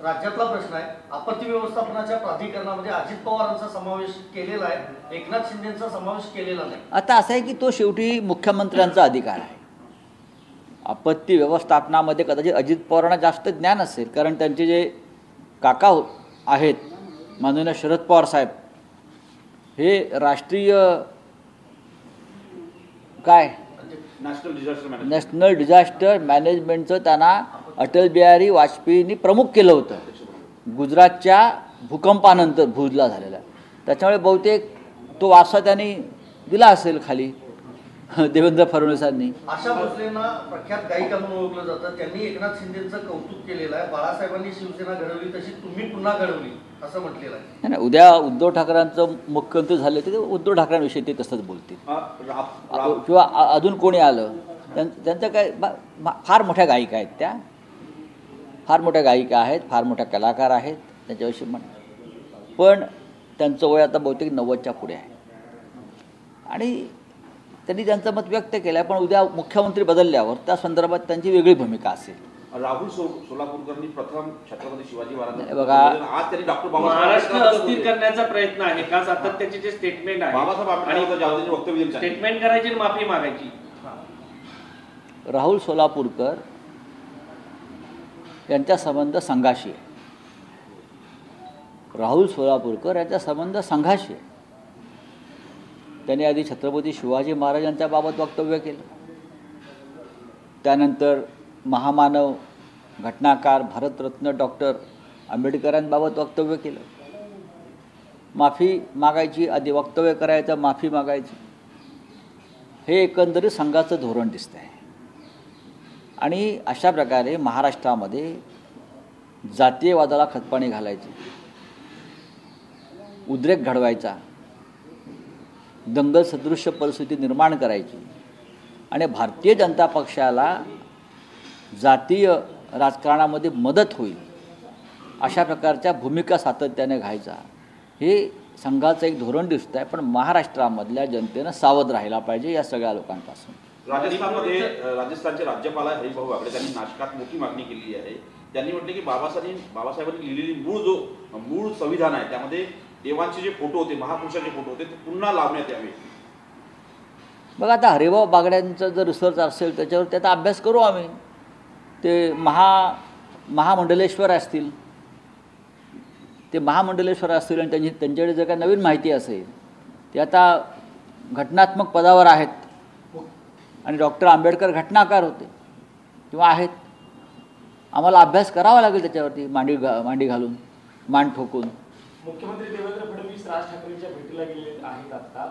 राज्यातला प्रश्न आहे, आपत्ती व्यवस्थापनाच्या प्राधिकरणामध्ये अजित पवारांचा समावेश केलेला आहे, एकनाथ शिंदेचा समावेश केलेला नाही। आता असं आहे की तो शेवटी मुख्यमंत्र्यांचा अधिकार आहे। आपत्ती व्यवस्थापनामध्ये कदाचित अजित पवारांना जास्त ज्ञान असेल, कारण त्यांचे जे काका आहेत माननीय शरद पवार साहेब, हे राष्ट्रीय काय नॅशनल डिझास्टर मॅनेजमेंटचं त्यांना अटल बिहारी वाजपेयींनी प्रमुख केलं होतं गुजरातच्या भूकंपानंतर भुजला झालेला। त्याच्यामुळे बहुतेक तो वारसा त्यांनी दिला असेल खाली देवेंद्र फडणवीसांनी। आशा भोसलेंना प्रख्यात गायिका म्हणून ओळखलं जातं, त्यांनी एकनाथ शिंदेचं कौतुक केलेलं आहे। बाळासाहेबांनी शिवसेना घडवली तशी तुम्ही पुन्हा घडवली असं म्हटलेलं आहे। नाही, उद्या उद्धव ठाकरेंचं मुख्यमंत्री झाले तर उद्धव ठाकरेंविषयी ते तसंच बोलतील, किंवा अजून कोणी आलं त्यांचं काय फार मोठ्या गायिका आहेत, त्या फार मोठ्या गायिका आहेत, फार मोठ्या कलाकार आहेत त्यांच्याविषयी पण त्यांचं वय आता बहुतेक 90च्या पुढे आहे आणि त्यांनी त्यांचं मत व्यक्त केलं आहे। पण उद्या मुख्यमंत्री बदलल्यावर त्या संदर्भात त्यांची वेगळी भूमिका असेल। राहुल सोलापूरकरांनी प्रथम छत्रपती शिवाजी महाराज बघा, आज त्यांनी डॉक्टर महाराष्ट्र अस्थिर करण्याचा प्रयत्न आहे का सातत्याचे जे स्टेटमेंट आहे बाबासाहेब वक्तव्य स्टेटमेंट करायची आणि माफी मागायची। राहुल सोलापूरकर यांचा संबंध संघाशी आहे। राहुल सोलापूरकर यांचा संबंध संघाशी आहे। त्यांनी आधी छत्रपती शिवाजी महाराजांच्या बाबत वक्तव्य केलं, त्यानंतर महामानव घटनाकार भारतरत्न डॉक्टर आंबेडकरांबाबत वक्तव्य केलं। माफी मागायची, आधी वक्तव्य करायचं, माफी मागायची, हे एकंदरीत संघाचं धोरण दिसतं आहे। आणि अशा प्रकारे महाराष्ट्रामध्ये जातीयवादाला खतपाणी घालायची, उद्रेक घडवायचा, दंगल सदृश्य परिस्थिती निर्माण करायची आणि भारतीय जनता पक्षाला जातीय राजकारणामध्ये मदत होईल अशा प्रकारच्या भूमिका सातत्याने घ्यायचा, हे संघाचं एक धोरण दिसतं आहे। पण महाराष्ट्रामधल्या जनतेनं सावध राहायला पाहिजे या सगळ्या लोकांपासून। राजस्थानचे राज्यपाल हरिभाऊ बागडे त्यांनी नाशकात मोठी मागणी केली आहे। त्यांनी म्हटले की बाबासाहेबांनी लिहिलेली मूळ संविधान आहे, त्यामध्ये देवांचे जे फोटो होते, महापुरुषांचे फोटो होते, ते पुन्हा लावण्यात यावे। बघा, आता हरिभाऊ बागड्यांचा जर रिसर्च असेल त्याच्यावर त्याचा अभ्यास करू आम्ही। ते महामंडलेश्वर असतील, ते महामंडलेश्वर असतील आणि त्यांच्याकडे जर काही नवीन माहिती असेल, ते आता घटनात्मक पदावर आहेत आणि डॉक्टर आंबेडकर घटनाकार होते किंवा आहेत। आम्हाला अभ्यास करावा लागेल त्याच्यावरती, मांडी घालून, मान ठोकून। मुख्यमंत्री देवेंद्र फडणवीस राज ठाकरेंच्या भेटीला गेले आहेत आता,